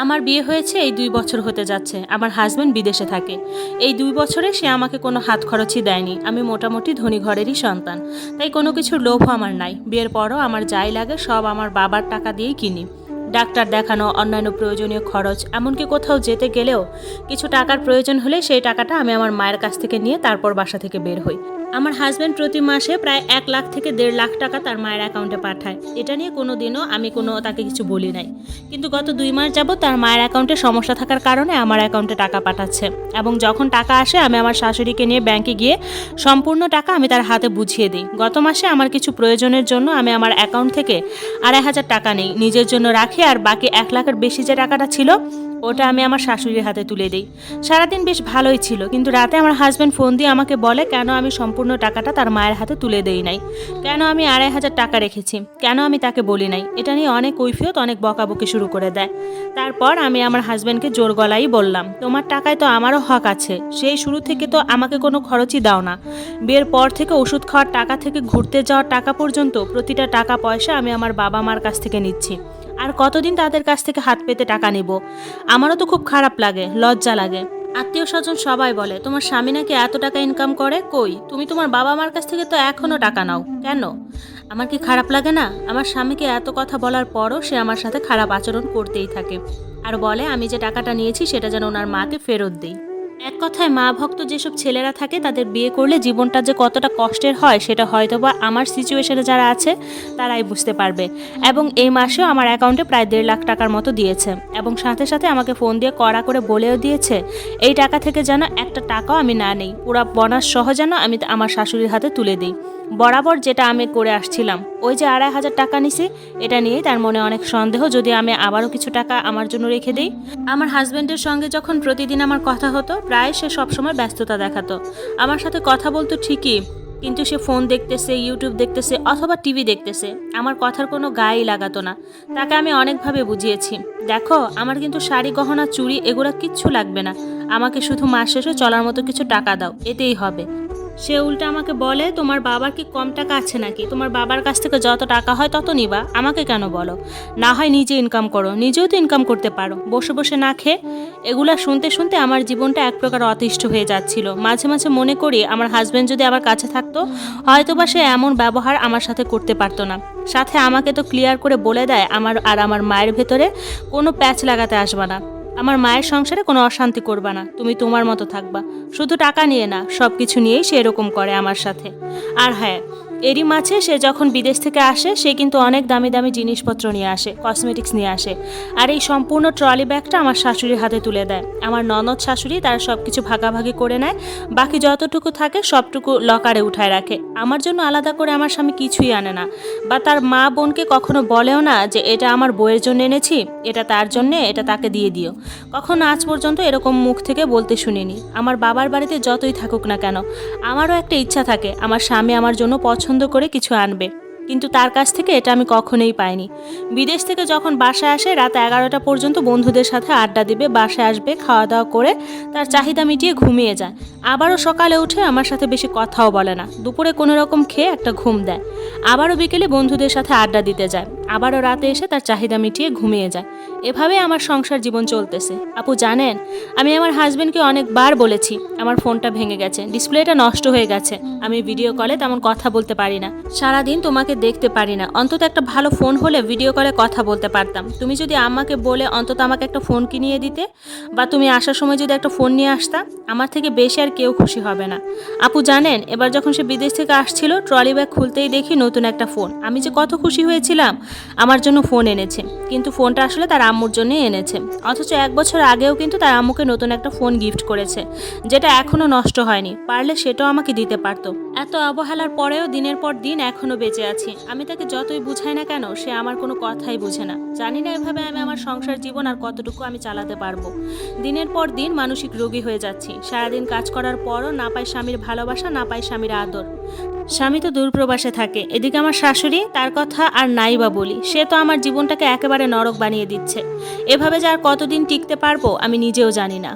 আমার বিয়ে হয়েছে এই 2 বছর হতে যাচ্ছে। আমার হাজবেন্ড বিদেশে থাকে। এই 2 বছরে সে আমাকে কোনো হাত খরচই দেয়নি। আমি মোটামুটি ধনী ঘরেরই সন্তান, তাই কোনো কিছুর লোভও আমার নাই। বিয়ের পরও আমার যাই লাগে সব আমার বাবার টাকা দিয়েই কিনি। ডাক্তার দেখানো, অন্যান্য প্রয়োজনীয় খরচ, এমনকি কোথাও যেতে গেলেও কিছু টাকার প্রয়োজন হলে সেই টাকাটা আমি আমার মায়ের কাছ থেকে নিয়ে তারপর বাসা থেকে বের হই। আমার হাজব্যান্ড প্রতি মাসে প্রায় 1 লাখ থেকে 1.5 লাখ টাকা তার মায়ের অ্যাকাউন্টে পাঠায়। এটা নিয়ে কোনো দিনও আমি তাকে কিছু বলি নাই। কিন্তু গত 2 মাস যাবত তার মায়ের অ্যাকাউন্টে সমস্যা থাকার কারণে আমার অ্যাকাউন্টে টাকা পাঠাচ্ছে, এবং যখন টাকা আসে আমি আমার শাশুড়িকে নিয়ে ব্যাংকে গিয়ে সম্পূর্ণ টাকা আমি তার হাতে বুঝিয়ে দিই। গত মাসে আমার কিছু প্রয়োজনের জন্য আমি আমার অ্যাকাউন্ট থেকে 2,500 টাকা নেই, নিজের জন্য রাখি, আর বাকি 1 লাখের বেশি যে টাকাটা ছিল ওটা আমি আমার শাশুড়ির হাতে তুলে দিই। সারাদিন বেশ ভালোই ছিল, কিন্তু রাতে আমার হাজব্যান্ড ফোন দিয়ে আমাকে বলে কেন আমি সম্পূর্ণ টাকাটা তার মায়ের হাতে তুলে দেই নাই, কেন আমি 2,500 টাকা রেখেছি, কেন আমি তাকে বলি নাই। এটা নিয়ে অনেক কৈফিয়ত, অনেক বকাবকি শুরু করে দেয়। তারপর আমি আমার হাজব্যান্ডকে জোর গলায় বললাম, তোমার টাকায় তো আমারও হক আছে, সেই শুরু থেকে তো আমাকে কোনো খরচই দাও না। বিয়ের পর থেকে ওষুধ খাওয়ার টাকা থেকে ঘুরতে যাওয়ার টাকা পর্যন্ত প্রতিটা টাকা পয়সা আমি আমার বাবা মার কাছ থেকে নিচ্ছি। আর কতদিন তাদের কাছ থেকে হাত পেতে টাকা নেব? আমারও তো খুব খারাপ লাগে, লজ্জা লাগে। আত্মীয় স্বজন সবাই বলে তোমার স্বামী নাকি এত টাকা ইনকাম করে, কই তুমি তোমার বাবা মার কাছ থেকে তো এখনো টাকা নাও কেন? আমার কি খারাপ লাগে না? আমার স্বামীকে এত কথা বলার পরও সে আমার সাথে খারাপ আচরণ করতেই থাকে, আর বলে আমি যে টাকাটা নিয়েছি সেটা যেন ওনার মাকে ফেরত দিই। এক কথায় মা ভক্ত যেসব ছেলেরা থাকে তাদের বিয়ে করলে জীবনটা যে কতটা কষ্টের হয় সেটা হয়তোবা আমার সিচুয়েশনে যারা আছে তারাই বুঝতে পারবে। এবং এই মাসেও আমার অ্যাকাউন্টে প্রায় 1.5 লাখ টাকার মতো দিয়েছে, এবং সাথে সাথে আমাকে ফোন দিয়ে কড়া করে বলেও দিয়েছে এই টাকা থেকে যেন একটা টাকাও আমি না নেই, পুরো বোনাস সহ যেন আমি আমার শাশুড়ির হাতে তুলে দিই। বরাবর যেটা আমি করে আসছিলাম, ওই যে 2,500 টাকা নিছি, এটা নিয়েই তার মনে অনেক সন্দেহ যদি আমি আবারও কিছু টাকা আমার জন্য রেখে দিই। আমার হাজব্যান্ডের সঙ্গে যখন প্রতিদিন আমার কথা হতো, প্রায় সে সবসময় ব্যস্ততা দেখাতো। আমার সাথে কথা বলতো ঠিকই, কিন্তু সে ফোন দেখতেছে, ইউটিউব দেখতেছে অথবা টিভি দেখতেছে, আমার কথার কোনো গায়েই লাগাতো না। তাকে আমি অনেকভাবে বুঝিয়েছি, দেখো আমার কিন্তু শাড়ি গহনা চুড়ি এগুলো কিচ্ছু লাগবে না, আমাকে শুধু মাস শেষে চলার মতো কিছু টাকা দাও, এতেই হবে। সে উল্টা আমাকে বলে তোমার বাবার কি কম টাকা আছে নাকি? তোমার বাবার কাছ থেকে যত টাকা হয় তত নিবা, আমাকে কেন বলো? না হয় নিজে ইনকাম করো, নিজেও তো ইনকাম করতে পারো, বসে বসে না খেয়ে। এগুলা শুনতে শুনতে আমার জীবনটা এক প্রকার অতিষ্ঠ হয়ে যাচ্ছিল। মাঝে মাঝে মনে করি আমার হাজব্যান্ড যদি আমার কাছে থাকতো হয়তোবা সে এমন ব্যবহার আমার সাথে করতে পারতো না। সাথে আমাকে তো ক্লিয়ার করে বলে দেয় আমার আর আমার মায়ের ভেতরে কোনো প্যাচ লাগাতে আসবা না, আমার মায়ের সংসারে কোনো অশান্তি করবা না, তুমি তোমার মতো থাকবা। শুধু টাকা নিয়ে না, সব কিছু নিয়েই সে এরকম করে আমার সাথে। আর হ্যাঁ, এরই মাঝে সে যখন বিদেশ থেকে আসে সে কিন্তু অনেক দামি দামি জিনিসপত্র নিয়ে আসে, কসমেটিক্স নিয়ে আসে, আর এই সম্পূর্ণ ট্রলি ব্যাগটা আমার শাশুড়ির হাতে তুলে দেয়। আমার ননদ শাশুড়ি তারা সব কিছু ভাগাভাগি করে নেয়, বাকি যতটুকু থাকে সবটুকু লকারে উঠায় রাখে। আমার জন্য আলাদা করে আমার স্বামী কিছুই আনে না, বা তার মা বোনকে কখনো বলেও না যে এটা আমার বউয়ের জন্য এনেছি, এটা তার জন্যে, এটা তাকে দিয়ে দিও। কখনো আজ পর্যন্ত এরকম মুখ থেকে বলতে শুনিনি। আমার বাবার বাড়িতে যতই থাকুক না কেন, আমারও একটা ইচ্ছা থাকে আমার স্বামী আমার জন্য পছন্দ করে কিছু আনবে, কিন্তু তার কাছ থেকে এটা আমি কখনোই পাইনি। বিদেশ থেকে যখন বাসায় আসে রাত 11টা পর্যন্ত বন্ধুদের সাথে আড্ডা দিবে, বাসায় আসবে, খাওয়া দাওয়া করে তার চাহিদা মিটিয়ে ঘুমিয়ে যায়। আবারও সকালে উঠে আমার সাথে বেশি কথাও বলে না, দুপুরে কোনো রকম খেয়ে একটা ঘুম দেয়, আবারও বিকেলে বন্ধুদের সাথে আড্ডা দিতে যায়, আবারও রাতে এসে তার চাহিদা মিটিয়ে ঘুমিয়ে যায়। এভাবে আমার সংসার জীবন চলতেছে। আপু জানেন, আমি আমার হাজবেন্ডকে অনেকবার বলেছি আমার ফোনটা ভেঙে গেছে, ডিসপ্লেটা নষ্ট হয়ে গেছে, আমি ভিডিও কলে তেমন কথা বলতে পারি না, সারাদিন তোমাকে দেখতে পারি না, অন্তত একটা ভালো ফোন হলে ভিডিও কলে কথা বলতে পারতাম। তুমি যদি আমাকে বলে অন্তত আমাকে একটা ফোন কিনিয়ে দিতে, বা তুমি আসার সময় যদি একটা ফোন নিয়ে আসতা, আমার থেকে বেশি আর কেউ খুশি হবে না। আপু জানেন, এবার যখন সে বিদেশ থেকে আসছিল ট্রলি ব্যাগ খুলতেই দেখি নতুন একটা ফোন। আমি যে কত খুশি হয়েছিলাম, আমার জন্য ফোন এনেছে, কিন্তু ফোনটা আসলে তার আম্মুর জন্যই এনেছে। অথচ 1 বছর আগেও কিন্তু তার আম্মুকে নতুন একটা ফোন গিফট করেছে, যেটা এখনো নষ্ট হয়নি, পারলে সেটাও আমাকে দিতে পারতো। এত অবহেলার পরেও দিনের পর দিন এখনো বেঁচে আছি। আমি তাকে যতই বুঝাই না কেন সে আমার কোনো কথাই বুঝে না। জানি না এভাবে আমি আমার সংসার জীবন আর কতটুকু আমি চালাতে পারবো। দিনের পর দিন মানসিক রোগী হয়ে যাচ্ছি। সারাদিন কাজ করার পরও না পাই স্বামীর ভালোবাসা, না পাই স্বামীর আদর। স্বামী তো দূরপ্রবাসে থাকে, এদিকে আমার শাশুড়ি, তার কথা আর নাই বা বলি, সে তো আমার জীবনটাকে একেবারে নরক বানিয়ে দিচ্ছে। এভাবে যে আর কতদিন টিকতে পারবো আমি নিজেও জানি না।